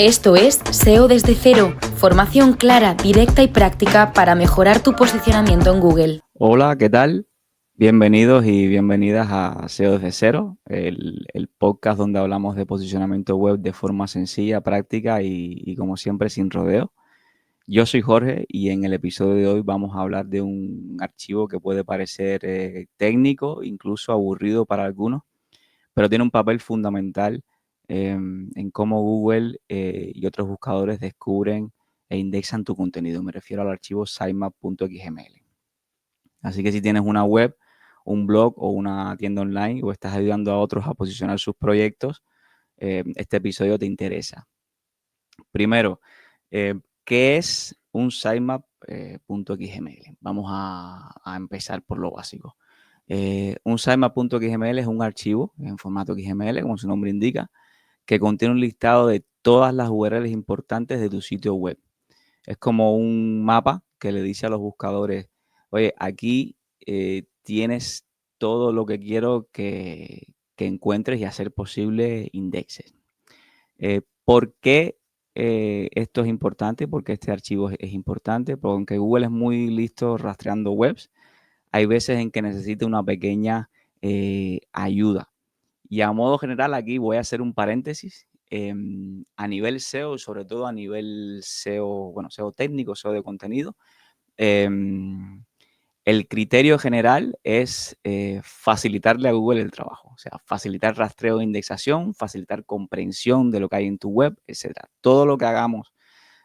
Esto es SEO desde cero, formación clara, directa y práctica para mejorar tu posicionamiento en Google. Hola, ¿qué tal? Bienvenidos y bienvenidas a SEO desde cero, el podcast donde hablamos de posicionamiento web de forma sencilla, práctica y como siempre sin rodeo. Yo soy Jorge y en el episodio de hoy vamos a hablar de un archivo que puede parecer técnico, incluso aburrido para algunos, pero tiene un papel fundamental en cómo Google y otros buscadores descubren e indexan tu contenido. Me refiero al archivo sitemap.xml. Así que si tienes una web, un blog o una tienda online o estás ayudando a otros a posicionar sus proyectos, este episodio te interesa. Primero, ¿qué es un sitemap.xml? Vamos a empezar por lo básico. Un sitemap.xml es un archivo en formato XML, como su nombre indica, que contiene un listado de todas las URLs importantes de tu sitio web. Es como un mapa que le dice a los buscadores, oye, aquí tienes todo lo que quiero que encuentres y hacer posible indexes. ¿Por qué esto es importante? Porque este archivo es importante, porque aunque Google es muy listo rastreando webs, hay veces en que necesita una pequeña ayuda. Y a modo general, aquí voy a hacer un paréntesis. A nivel SEO, sobre todo a nivel SEO, bueno, SEO técnico, SEO de contenido, el criterio general es facilitarle a Google el trabajo. O sea, facilitar rastreo de indexación, facilitar comprensión de lo que hay en tu web, etcétera. Todo lo que hagamos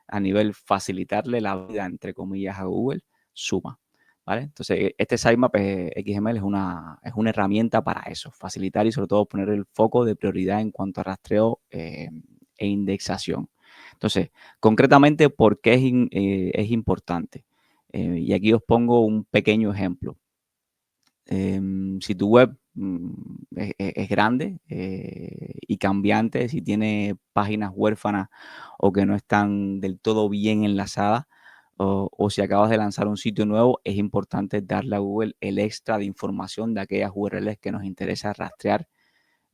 a nivel facilitarle la vida, entre comillas, a Google, suma. ¿Vale? Entonces, este sitemap XML es una herramienta para eso, facilitar y sobre todo poner el foco de prioridad en cuanto a rastreo e indexación. Entonces, concretamente, ¿por qué es importante? Y aquí os pongo un pequeño ejemplo. Si tu web es grande y cambiante, si tiene páginas huérfanas o que no están del todo bien enlazadas, o si acabas de lanzar un sitio nuevo, es importante darle a Google el extra de información de aquellas URLs que nos interesa rastrear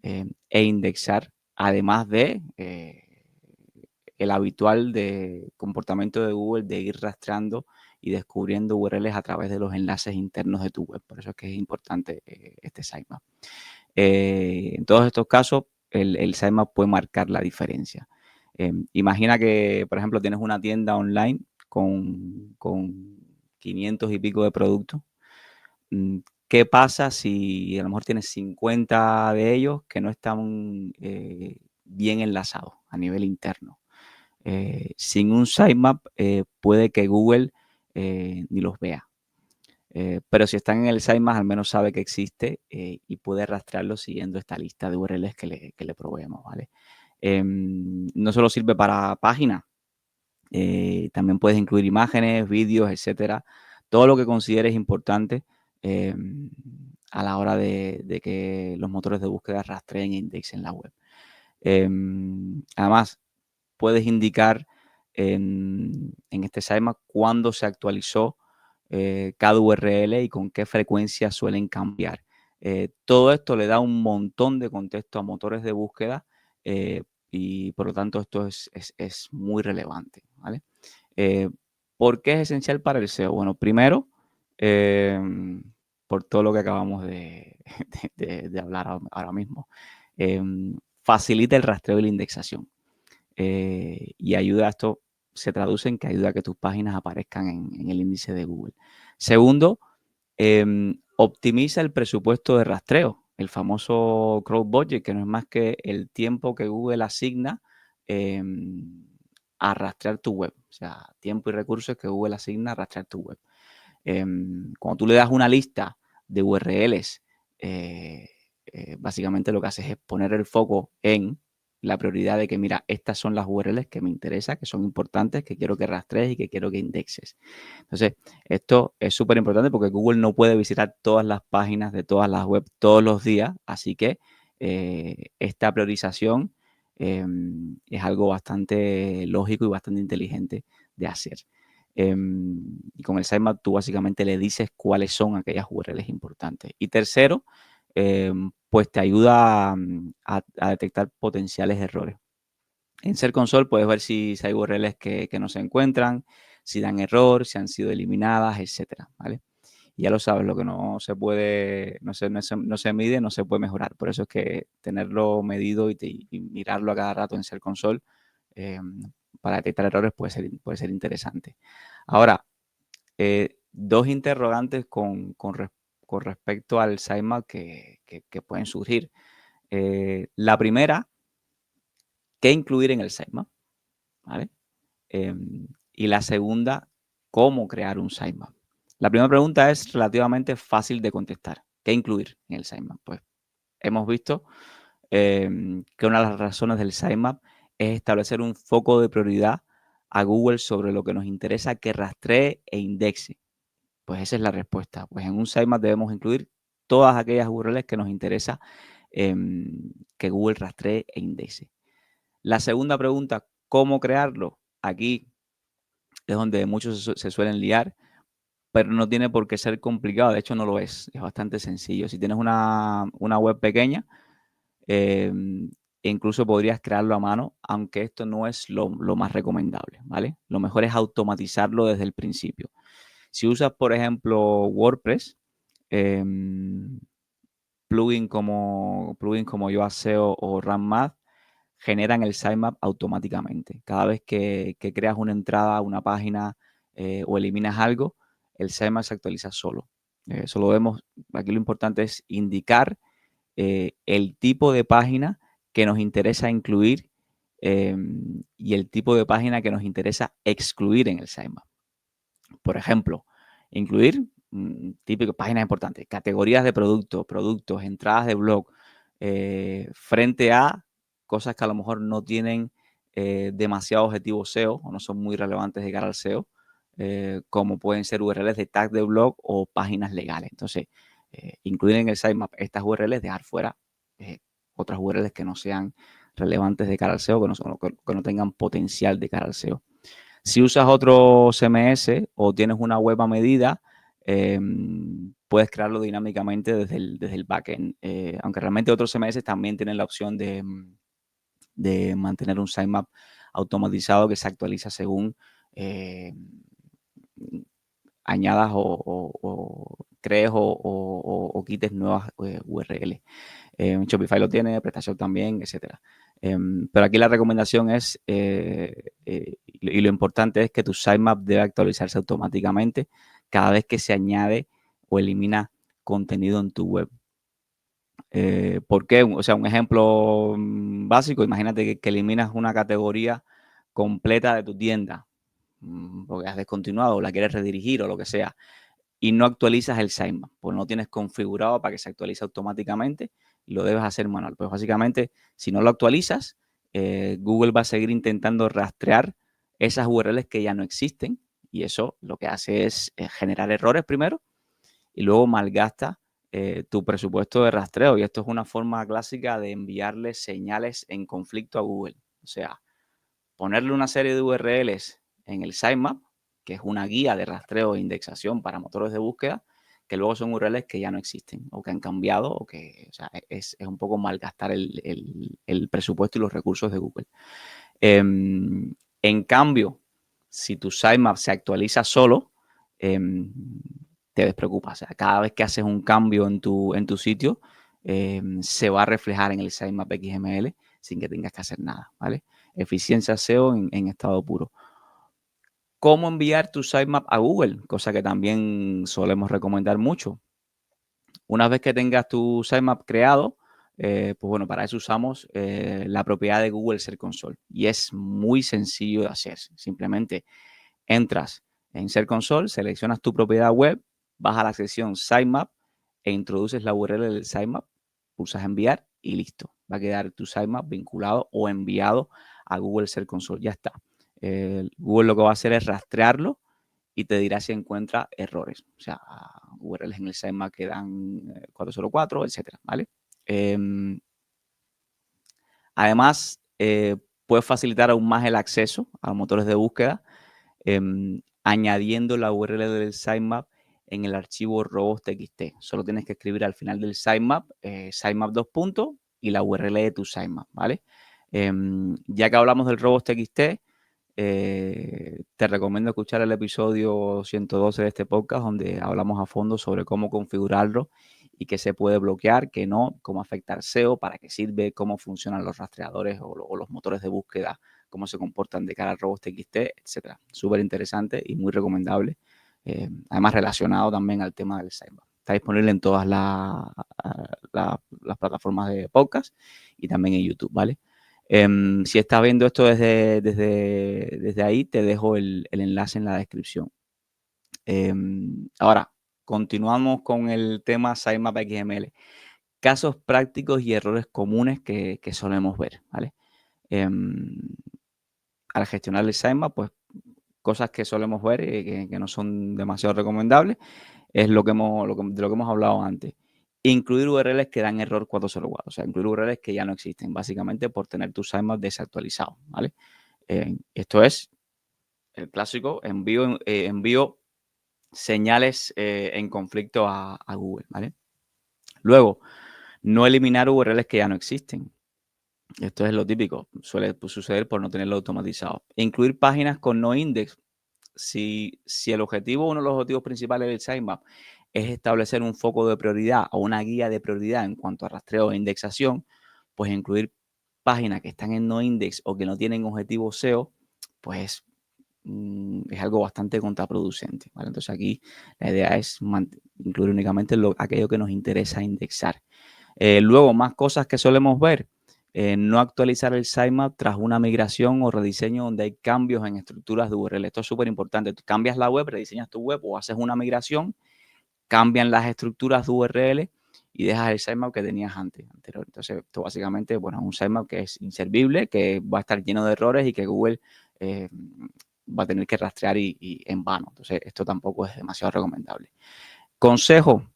e indexar, además de el habitual de comportamiento de Google de ir rastreando y descubriendo URLs a través de los enlaces internos de tu web. Por eso es que es importante este sitemap. En todos estos casos, el sitemap puede marcar la diferencia. Imagina que, por ejemplo, tienes una tienda online con 500 y pico de productos. ¿Qué pasa si a lo mejor tienes 50 de ellos que no están bien enlazados a nivel interno? Sin un sitemap puede que Google ni los vea. Pero si están en el sitemap, al menos sabe que existe y puede rastrearlo siguiendo esta lista de URLs que le proveemos, ¿vale? No solo sirve para páginas, también puedes incluir imágenes, vídeos, etcétera. Todo lo que consideres importante a la hora de que los motores de búsqueda rastreen e indexen la web. Además, puedes indicar en este sitemap cuándo se actualizó cada URL y con qué frecuencia suelen cambiar. Todo esto le da un montón de contexto a motores de búsqueda y por lo tanto esto es muy relevante, ¿vale? ¿Por qué es esencial para el SEO? Bueno, primero, por todo lo que acabamos de hablar ahora mismo. Facilita el rastreo y la indexación. Y ayuda a esto, se traduce en que ayuda a que tus páginas aparezcan en el índice de Google. Segundo, optimiza el presupuesto de rastreo, el famoso crowd budget, que no es más que el tiempo que Google asigna a rastrear tu web. O sea, tiempo y recursos que Google asigna a rastrear tu web. Cuando tú le das una lista de URLs, básicamente lo que haces es poner el foco en la prioridad de que, mira, estas son las URLs que me interesan, que son importantes, que quiero que rastrees y que quiero que indexes. Entonces, esto es súper importante porque Google no puede visitar todas las páginas de todas las webs todos los días, así que esta priorización es algo bastante lógico y bastante inteligente de hacer. Y con el sitemap tú básicamente le dices cuáles son aquellas URLs importantes. Y tercero, pues te ayuda a detectar potenciales errores. En Search Console puedes ver si hay URLs que no se encuentran, si dan error, si han sido eliminadas, etcétera, ¿vale? Y ya lo sabes, lo que no se puede, no se mide, no se puede mejorar. Por eso es que tenerlo medido y mirarlo a cada rato en Search Console para detectar errores puede ser interesante. Ahora, dos interrogantes con respecto al sitemap que pueden surgir. La primera, ¿qué incluir en el sitemap? ¿Vale? Y la segunda, ¿cómo crear un sitemap? La primera pregunta es relativamente fácil de contestar. ¿Qué incluir en el sitemap? Pues hemos visto que una de las razones del sitemap es establecer un foco de prioridad a Google sobre lo que nos interesa que rastree e indexe. Pues esa es la respuesta. Pues en un sitemap debemos incluir todas aquellas URLs que nos interesa que Google rastree e indexe. La segunda pregunta, ¿cómo crearlo? Aquí es donde muchos se suelen liar, pero no tiene por qué ser complicado. De hecho, no lo es. Es bastante sencillo. Si tienes una web pequeña, incluso podrías crearlo a mano, aunque esto no es lo más recomendable, ¿vale? Lo mejor es automatizarlo desde el principio. Si usas, por ejemplo, WordPress, plugin como Yoast SEO o Run Math generan el sitemap automáticamente. Cada vez que creas una entrada a una página o eliminas algo, el sitemap se actualiza solo. Eso lo vemos. Aquí lo importante es indicar el tipo de página que nos interesa incluir y el tipo de página que nos interesa excluir en el sitemap. Por ejemplo, incluir típico páginas importantes, categorías de productos, entradas de blog, frente a cosas que a lo mejor no tienen demasiado objetivo SEO o no son muy relevantes de cara al SEO, como pueden ser URLs de tag de blog o páginas legales. Entonces, incluir en el sitemap estas URLs, dejar fuera otras URLs que no sean relevantes de cara al SEO, que no tengan potencial de cara al SEO. Si usas otro CMS o tienes una web a medida, puedes crearlo dinámicamente desde el backend. Aunque realmente otros CMS también tienen la opción de mantener un sitemap automatizado que se actualiza según añadas o crees o quites nuevas URL. Shopify lo tiene, PrestaShop también, etcétera. Pero aquí la recomendación es, y lo importante es que tu sitemap debe actualizarse automáticamente cada vez que se añade o elimina contenido en tu web. ¿Por qué? O sea, un ejemplo básico, imagínate que eliminas una categoría completa de tu tienda, porque has descontinuado o la quieres redirigir o lo que sea, y no actualizas el sitemap, pues no tienes configurado para que se actualice automáticamente y lo debes hacer manual. Pues básicamente, si no lo actualizas, Google va a seguir intentando rastrear esas URLs que ya no existen y eso lo que hace es generar errores primero y luego malgasta tu presupuesto de rastreo. Y esto es una forma clásica de enviarle señales en conflicto a Google. O sea, ponerle una serie de URLs en el sitemap, que es una guía de rastreo e indexación para motores de búsqueda, que luego son URLs que ya no existen o que han cambiado o que, o sea, es un poco malgastar el presupuesto y los recursos de Google. En cambio, si tu sitemap se actualiza solo, te despreocupas. O sea, cada vez que haces un cambio en tu sitio, se va a reflejar en el sitemap XML sin que tengas que hacer nada, ¿vale? Eficiencia SEO en estado puro. ¿Cómo enviar tu sitemap a Google? Cosa que también solemos recomendar mucho. Una vez que tengas tu sitemap creado, pues bueno, para eso usamos la propiedad de Google Search Console. Y es muy sencillo de hacer. Simplemente entras en Search Console, seleccionas tu propiedad web, vas a la sección Sitemap e introduces la URL del sitemap, pulsas enviar y listo. Va a quedar tu sitemap vinculado o enviado a Google Search Console. Ya está. Google lo que va a hacer es rastrearlo y te dirá si encuentra errores. O sea, URLs en el sitemap que dan 404, etcétera, ¿vale? Además, puedes facilitar aún más el acceso a motores de búsqueda añadiendo la URL del sitemap en el archivo robots.txt. Solo tienes que escribir al final del sitemap, sitemap 2 puntos y la URL de tu sitemap, ¿vale? Ya que hablamos del robots.txt, te recomiendo escuchar el episodio 112 de este podcast, donde hablamos a fondo sobre cómo configurarlo y qué se puede bloquear, qué no, cómo afecta al SEO, para qué sirve, cómo funcionan los rastreadores o los motores de búsqueda, cómo se comportan de cara al robots.txt, etcétera. Súper interesante y muy recomendable. Además, relacionado también al tema del sitemap. Está disponible en todas las plataformas de podcast y también en YouTube, ¿vale? Si estás viendo esto desde ahí, te dejo el enlace en la descripción. Ahora, continuamos con el tema Sitemap XML. Casos prácticos y errores comunes que solemos ver, ¿vale? Al gestionar el sitemap, pues cosas que solemos ver que no son demasiado recomendables, es de lo que hemos hablado antes. Incluir URLs que dan error 404, o sea, incluir URLs que ya no existen, básicamente por tener tu sitemap desactualizado, ¿vale? Esto es el clásico, envío señales en conflicto a Google, ¿vale? Luego, no eliminar URLs que ya no existen. Esto es lo típico, suele suceder por no tenerlo automatizado. Incluir páginas con no index. Si el objetivo, uno de los objetivos principales del sitemap es establecer un foco de prioridad o una guía de prioridad en cuanto a rastreo e indexación, pues incluir páginas que están en no index o que no tienen objetivo SEO, pues es algo bastante contraproducente, ¿vale? Entonces aquí la idea es incluir únicamente aquello que nos interesa indexar. Luego, más cosas que solemos ver. No actualizar el sitemap tras una migración o rediseño donde hay cambios en estructuras de URL. Esto es súper importante. Tú cambias la web, rediseñas tu web o haces una migración, cambian las estructuras de URL y dejas el sitemap que tenías anterior. Entonces, esto básicamente, bueno, es un sitemap que es inservible, que va a estar lleno de errores y que Google va a tener que rastrear y en vano. Entonces, esto tampoco es demasiado recomendable. Consejo,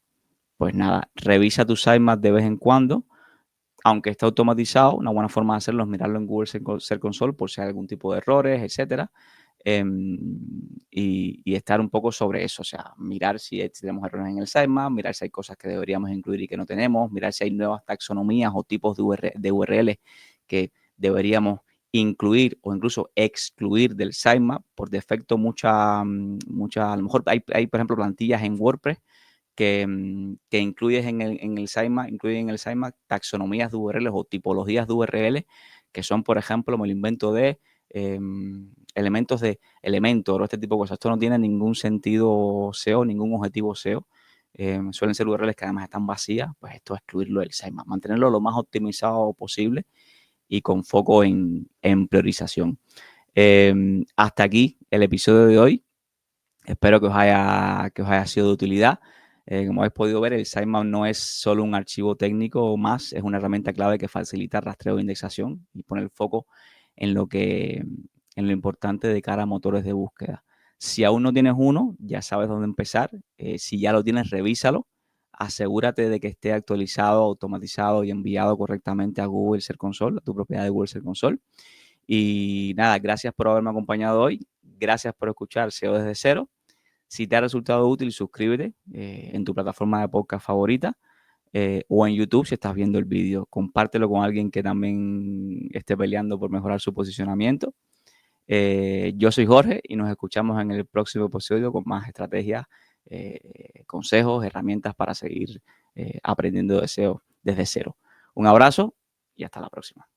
pues nada, revisa tu sitemap de vez en cuando. Aunque esté automatizado, una buena forma de hacerlo es mirarlo en Google Search Console por si hay algún tipo de errores, etcétera. Y estar un poco sobre eso, o sea, mirar si tenemos errores en el sitemap, mirar si hay cosas que deberíamos incluir y que no tenemos, mirar si hay nuevas taxonomías o tipos de URL que deberíamos incluir o incluso excluir del sitemap. Por defecto, a lo mejor hay, por ejemplo, plantillas en WordPress que incluyes en el sitemap taxonomías de URLs o tipologías de URL que son, por ejemplo, me lo invento de elementos de Elementor o este tipo de cosas. Esto no tiene ningún sentido SEO, ningún objetivo SEO. Suelen ser URLs que además están vacías, pues esto es excluirlo del sitemap, mantenerlo lo más optimizado posible y con foco en priorización. Hasta aquí el episodio de hoy. Espero que os haya sido de utilidad. Como habéis podido ver, el sitemap no es solo un archivo técnico más, es una herramienta clave que facilita rastreo e indexación y pone el foco en lo importante de cara a motores de búsqueda. Si aún no tienes uno, ya sabes dónde empezar. Si ya lo tienes, revísalo. Asegúrate de que esté actualizado, automatizado y enviado correctamente a Google Search Console, a tu propiedad de Google Search Console. Y nada, gracias por haberme acompañado hoy. Gracias por escuchar SEO desde cero. Si te ha resultado útil, suscríbete en tu plataforma de podcast favorita o en YouTube si estás viendo el vídeo. Compártelo con alguien que también esté peleando por mejorar su posicionamiento. Yo soy Jorge y nos escuchamos en el próximo episodio con más estrategias, consejos, herramientas para seguir aprendiendo de SEO desde cero. Un abrazo y hasta la próxima.